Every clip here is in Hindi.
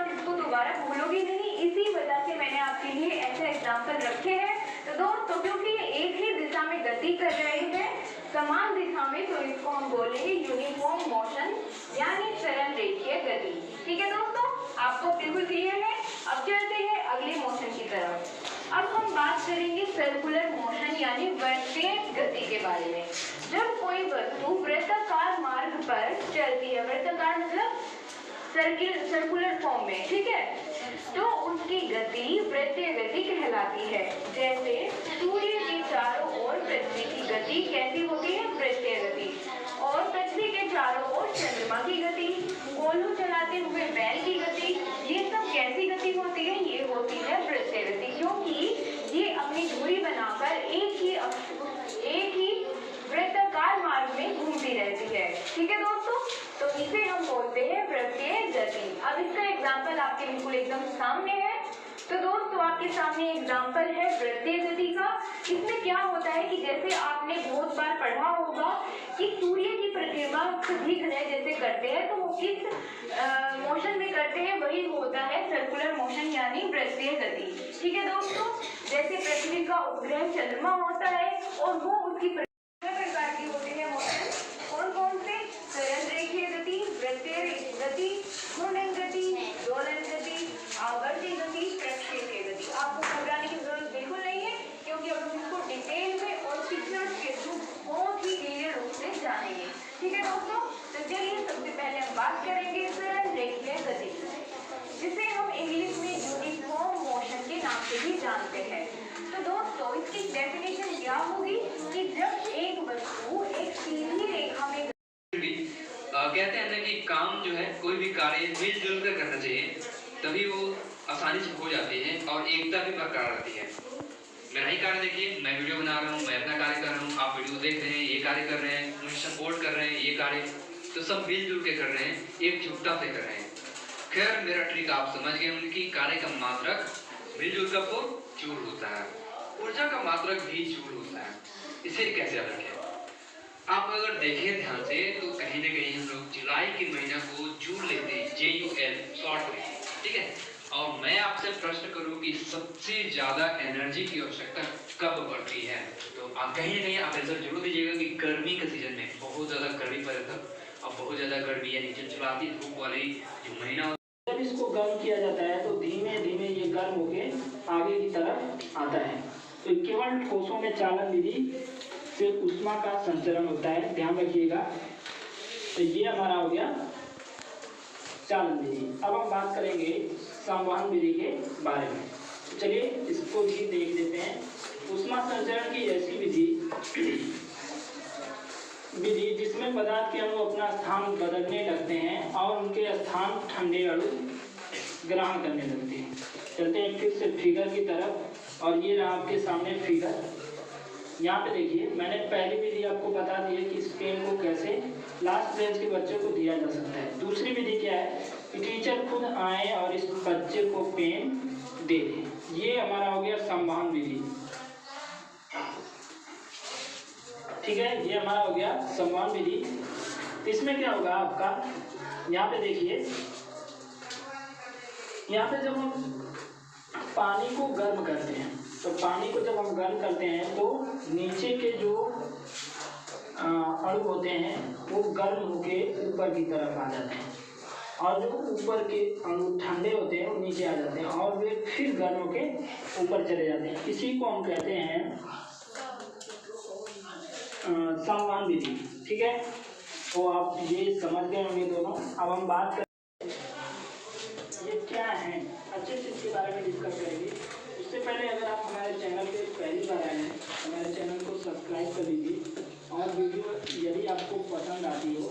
आप इसको दोबारा भूलोगे नहीं, इसी वजह से मैंने आपके लिए ऐसे एग्जाम्पल रखे हैं। तो दोस्तों क्योंकि ये एक ही दिशा में गति कर रहे हैं, समान दिशा में, तो इसको हम बोलेंगे यूनिफॉर्म मोशन यानी सरल रेखीय गति। ठीक है दोस्तों, आपको बिल्कुल क्लियर है। अब चलते हैं अगले मोशन की तरफ। अब हम बात करेंगे सर्कुलर मोशन यानी वृत्तीय गति के बारे में। जब कोई वस्तु वृत्ताकार मार्ग पर चलती है, वृत्ताकार मतलब सर्कुलर फॉर्म में, ठीक है, तो उसकी गति वृत्तीय गति कहलाती है। जैसे सूर्य के चारों ओर पृथ्वी की गति कैसी होती है? वृत्तीय गति। और पृथ्वी के चारों ओर चंद्रमा की गति, गोलू चलाते हुए बैल की गति, ये सब कैसी गति होती है? ये होती है वृत्तीय गति, क्योंकि ये अपनी धुरी बनाकर एक ही वृत्ताकार मार्ग में घूमती रहती है। ठीक है दोस्तों, तो इसे हम बोलते हैं वृत्तीय गति। अब इसका एग्जाम्पल आपके बिल्कुल एकदम सामने है। तो दोस्तों आपके सामने एग्जाम्पल है वृत्तीय गति का। इसमें क्या होता है कि जैसे आपने बहुत बार पढ़ा होगा कि सूर्य की परिक्रमा सभी ग्रह जैसे करते हैं, तो वो किस मोशन में करते हैं? वही होता है सर्कुलर मोशन यानी वृत्तीय गति। ठीक है दोस्तों, जैसे पृथ्वी का उपग्रह चंद्रमा होता है और वो उसकी प्रकार की होती है मोशन। कौन कौन से? सरल रेखीय गति, वृत्तीय गति, घूर्णन गति, दोलन गति, आवर्ती गति, प्रक्षेपीय गति। आपको घबराने की जरूरत बिल्कुल नहीं है, क्योंकि अब हम इसको डिटेल में और पिक्चर्स के थ्रू बहुत ही क्लियर रूप से जानेंगे। ठीक है दोस्तों, तो चलिए सबसे पहले हम बात करेंगे सरल रेखीय गति, जिसे हम इंग्लिश में यूनिफॉर्म मोशन के नाम से भी जानते हैं। तो दोस्तों इसकी डेफिनेशन क्या होगी कि जब एक वस्तु एक सीधी रेखा में कहते हैं ना कि काम जो है, कोई भी कार्य मिलजुल कर करना चाहिए, तभी वो आसानी से हो जाती है और एकता भी बरकरार रहती है। मेरा ही कार्य देखिए, मैं वीडियो बना रहा हूँ, मैं अपना कार्य कर रहा हूँ, आप वीडियो देख रहे हैं, ये कार्य कर रहे हैं, मुझे सपोर्ट कर रहे हैं, ये कार्य तो सब मिलजुल के कर रहे हैं, एकजुटता से कर रहे हैं। खैर मेरा ट्रिक आप समझ गए, उनकी कार्य का मात्रक मिलजुल का तो जूल होता है, ऊर्जा का मात्रक भी जूल होता है। इसे कैसे अलग है? आप अगर देखें ध्यान से तो कहीं ना कहीं हम लोग जुलाई के महीना को जूल लेते हैं, JUL शॉर्ट में, ठीक है। और मैं आपसे प्रश्न करूं कि सबसे ज्यादा एनर्जी की आवश्यकता कब बढ़ती है, तो आप कहीं ना कहीं आप आंसर जरूर दीजिएगा कि गर्मी के सीजन में बहुत ज्यादा गर्मी पड़ता है, और बहुत ज्यादा गर्मी यानी चिलचिलाती धूप वाली जो महीना, जब इसको गर्म किया जाता है तो धीमे धीमे ये गर्म होके आगे की तरफ आता है। तो केवल ठोसों में चालन विधि से ऊष्मा का संचरण होता है, ध्यान रखिएगा। तो ये हमारा हो गया चालन विधि। अब हम बात करेंगे संवहन विधि के बारे में। तो चलिए इसको भी देख लेते हैं। ऊष्मा संचरण की ऐसी विधि जिसमें पदार्थ के अणु अपना स्थान बदलने लगते हैं और उनके स्थान ठंडे अणु ग्रहण करने लगते हैं। चलते हैं फिर से फिगर की तरफ, और ये रहा आपके सामने फिगर। यहाँ पे देखिए, मैंने पहली विधि आपको बता दी है कि इस पेन को कैसे लास्ट बेंच के बच्चों को दिया जा सकता है। दूसरी विधि क्या है कि टीचर खुद आए और इस बच्चे को पेन दे दें। ये हमारा हो गया संवहन विधि, ठीक है, ये हमारा हो गया संवहन विधि। इसमें क्या होगा आपका, यहाँ पे देखिए, यहाँ पे जब हम पानी को गर्म करते हैं, तो पानी को जब हम गर्म करते हैं तो नीचे के जो अणु होते हैं वो गर्म होके ऊपर की तरफ आ जाते हैं, और जो ऊपर के अणु ठंडे होते हैं वो नीचे आ जाते हैं, और वे फिर गर्म होके ऊपर चले जाते हैं। इसी को हम कहते हैं संवहन विधि, ठीक है। तो आप ये समझ गए होंगे दोनों। अब हम बात करें ये क्या है, अच्छे से इसके बारे में डिस्कस करेंगे। उससे पहले अगर आप हमारे चैनल पे पहली बार आए हैं, हमारे चैनल को सब्सक्राइब कर लीजिए, और वीडियो यदि आपको पसंद आती हो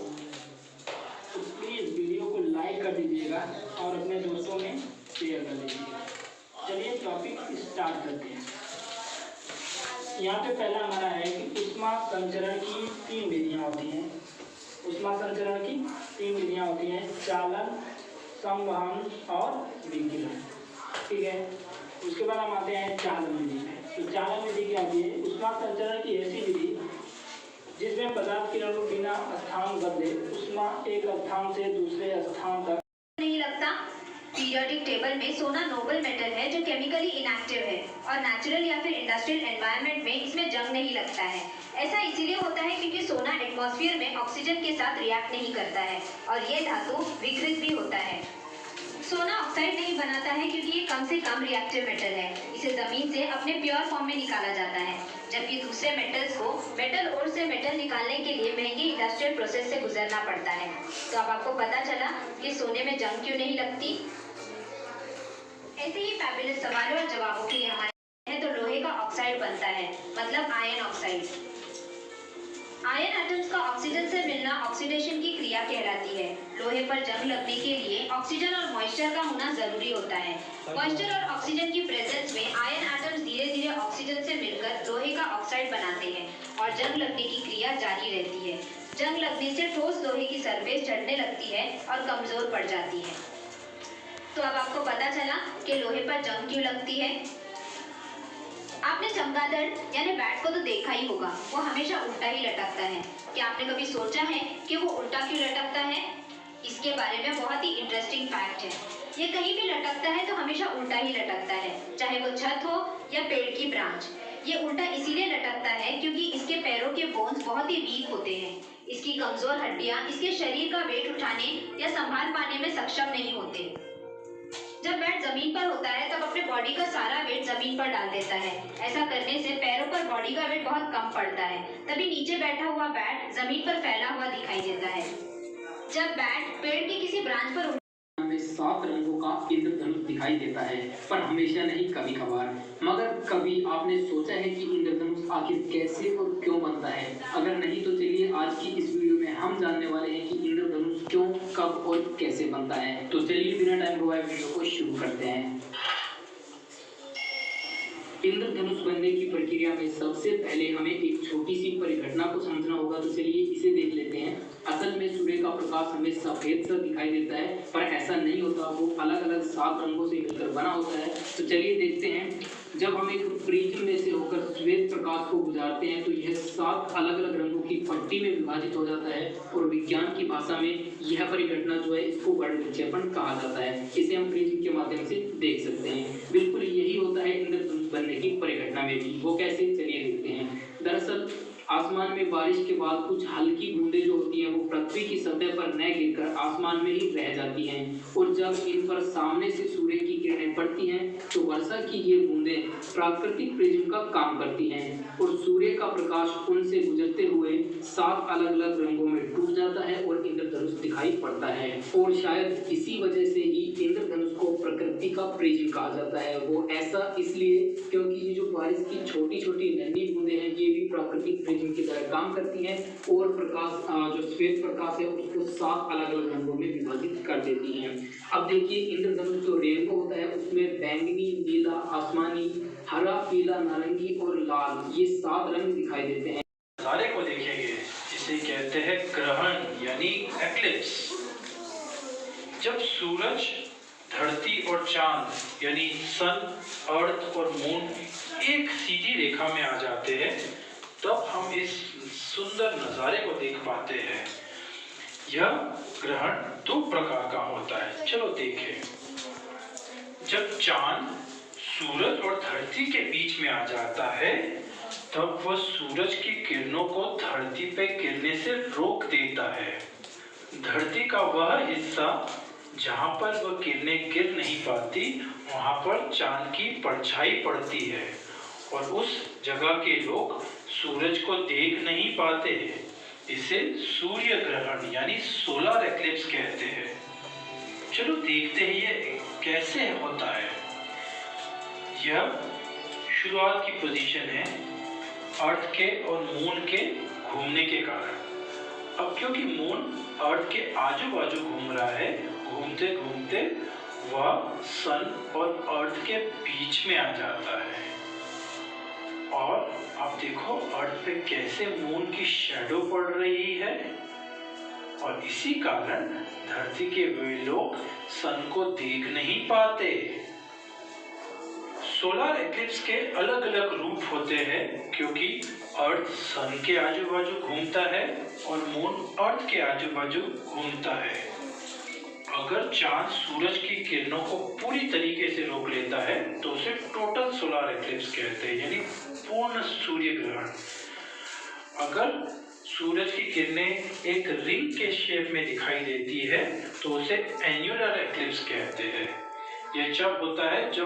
तो प्लीज़ वीडियो को लाइक कर दीजिएगा और अपने दोस्तों में शेयर कर दीजिएगा। चलिए टॉपिक स्टार्ट करते हैं। यहाँ पे पहला हमारा है कि ऊष्मा संचरण की 3 विधियाँ होती हैं। ऊष्मा संचरण की 3 विधियाँ होती हैं, चालन, संवहन और विकिरण, ठीक है। उसके बाद हम आते हैं चालन विधि में। तो चालन विधि क्या होती है? ऊष्मा संचरण की ऐसी विधि जिसमें पदार्थ के अणु बिना स्थान बदले ऊष्मा एक स्थान से दूसरे स्थान तक नहीं लगता। पीरियोडिक टेबल में सोना नोबल मेटल है जो केमिकली इनएक्टिव है और नेचुरल या फिर इंडस्ट्रियल एनवायरनमेंट में इसमें जंग नहीं लगता है। ऐसा इसीलिए होता है क्योंकि सोना एटमॉस्फेयर में ऑक्सीजन के साथ रिएक्ट नहीं करता है और ये धातु विकृत भी होता है। सोना ऑक्साइड नहीं बनाता है क्योंकि ये कम से कम रिएक्टिव मेटल है। इसे जमीन से अपने प्योर फॉर्म में निकाला जाता है, जबकि दूसरे मेटल्स को मेटल ओर से मेटल निकालने के लिए महंगे इंडस्ट्रियल प्रोसेस से गुजरना पड़ता है। तो अब आपको पता चला कि सोने में जंग क्यों नहीं लगती। ऐसे ही फैबुलस सवालों और जवाबों के लिए हमारे तो लोहे का ऑक्साइड बनता है, मतलब आयन ऑक्साइड। आयन एटम्स का ऑक्सीजन से मिलना ऑक्सीडेशन की क्रिया कहलाती है। लोहे पर जंग लगने के लिए ऑक्सीजन और मॉइस्चर का होना जरूरी होता है। मॉइस्चर और ऑक्सीजन की प्रेजेंस में आयन एटम्स धीरे धीरे ऑक्सीजन से मिलकर लोहे का ऑक्साइड बनाते हैं और जंग लगने की क्रिया जारी रहती है। जंग लगने से ठोस लोहे की सरफेस चढ़ने लगती है और कमजोर पड़ जाती है। तो अब आपको पता चला कि लोहे पर जंग क्यों लगती है। आपने चमगादड़ यानी बैट को तो देखा ही होगा, वो हमेशा उल्टा ही लटकता है। क्या आपने कभी सोचा है कि वो उल्टा क्यों लटकता है? इसके बारे में बहुत ही इंटरेस्टिंग फैक्ट है। ये कहीं भी लटकता है तो हमेशा उल्टा ही लटकता है, चाहे वो छत हो या पेड़ की ब्रांच। ये उल्टा इसीलिए लटकता है क्योंकि इसके पैरों के बोन्स बहुत ही वीक होते हैं। इसकी कमजोर हड्डियां इसके शरीर का वेट उठाने या संभाल पाने में सक्षम नहीं होते। जब बैट जमीन पर होता है तब अपने बॉडी का सारा वेट जमीन पर डाल देता है। ऐसा करने से पैरों पर बॉडी का वेट बहुत कम पड़ता है, तभी नीचे बैठा हुआ बैट जमीन पर फैला हुआ दिखाई देता है। जब बैट पेड़ की किसी ब्रांच पर हमें 7 रंगों का इंद्रधनुष दिखाई देता है, पर हमेशा नहीं, कभी कभार। मगर कभी आपने सोचा है कि इंद्रधनुष आखिर कैसे और क्यों बनता है? अगर नहीं तो चलिए आज की इस वीडियो में हम जानने वाले हैं कि इंद्रधनुष क्यों, कब और कैसे बनता है। तो चलिए बिना टाइम गवाए वीडियो को शुरू करते हैं। इंद्रधनुष बनने की प्रक्रिया में सबसे पहले हमें एक छोटी सी परिघटना को समझना होगा। तो चलिए इसे देख लेते हैं। असल में सूर्य का प्रकाश हमें सफेद सा दिखाई देता है, पर ऐसा नहीं होता, वो अलग अलग 7 रंगों से मिलकर बना होता है। तो चलिए देखते हैं। जब हम एक प्रिज्म में से होकर श्वेत प्रकाश को गुजारते हैं तो यह 7 अलग अलग रंगों की पट्टी में विभाजित हो जाता है और विज्ञान की भाषा में यह परिघटना जो है इसको वर्णविक्षेपण कहा जाता है। इसे हम प्रिज्म के माध्यम से देख सकते हैं। बिल्कुल यही होता है इंद्रधनुष बनने की परिघटना में भी। वो कैसे, चलिए देखते हैं। दरअसल आसमान में बारिश के बाद कुछ हल्की बूंदें जो होती हैं वो पृथ्वी की सतह पर न गिरकर आसमान में ही रह जाती हैं और जब इन पर सामने से सूर्य की किरणें पड़ती हैं तो वर्षा की ये बूंदें प्राकृतिक प्रिज्म का काम करती हैं और सूर्य का प्रकाश उनसे गुजरते हुए 7 अलग अलग रंगों में टूट जाता है और इंद्रधनुष दिखाई पड़ता है। और शायद इसी वजह से ही इंद्रधनुष को प्रकृति का प्रिज्म कहा जाता है। वो ऐसा इसलिए क्योंकि ये जो बारिश की छोटी छोटी नन्ही बूंदें हैं ये भी प्राकृतिक प्रिज्म की तरह काम करती हैं और प्रकाश जो श्वेत प्रकाश है उसको 7 अलग अलग रंगों में विभाजित कर देती हैं। अब देखिए इंद्रधनुष जो रेनबो होता है उसमें बैंगनी, नीला, आसमानी, हरा, पीला, नारंगी और लाल ये 7 रंग दिखाई देते हैं। नज़ारे को देखेंगे, इसे कहते हैं ग्रहण यानी एक्लिप्स। जब सूरज, धरती और चांद यानी सन, अर्थ और मून एक सीधी रेखा में आ जाते हैं तब हम इस सुंदर नज़ारे को देख पाते हैं। यह ग्रहण 2 प्रकार का होता है, चलो देखें। जब चांद सूरज और धरती के बीच में आ जाता है तब वह सूरज की किरणों को धरती पे गिरने से रोक देता है। धरती का वह हिस्सा जहाँ पर वह किरणें गिर नहीं पाती वहाँ पर चांद की परछाई पड़ती है और उस जगह के लोग सूरज को देख नहीं पाते हैं। इसे सूर्य ग्रहण यानी सोलर एक्लिप्स कहते हैं। चलो देखते हैं ये कैसे होता है। यह शुरुआत की पोजीशन है अर्थ के और मून के घूमने के कारण। अब क्योंकि मून अर्थ के आजू बाजू घूम रहा है, घूमते घूमते वह सन और अर्थ के बीच में आ जाता है और अब देखो अर्थ पे कैसे मून की शैडो पड़ रही है और इसी कारण धरती के वे लोग सन को देख नहीं पाते। सोलर एक्लिप्स के अलग अलग रूप होते हैं क्योंकि अर्थ सन के आजू बाजू घूमता है और मून अर्थ के आजू बाजू घूमता है। अगर चांद सूरज की किरणों को पूरी तरीके से रोक लेता है तो उसे टोटल सोलर एक्लिप्स कहते हैं, यानी पूर्ण सूर्य ग्रहण। अगर सूरज की किरणें एक रिंग के शेप में दिखाई देती है तो उसे एन्युलर एक्लिप्स कहते हैं। यह जब होता है जब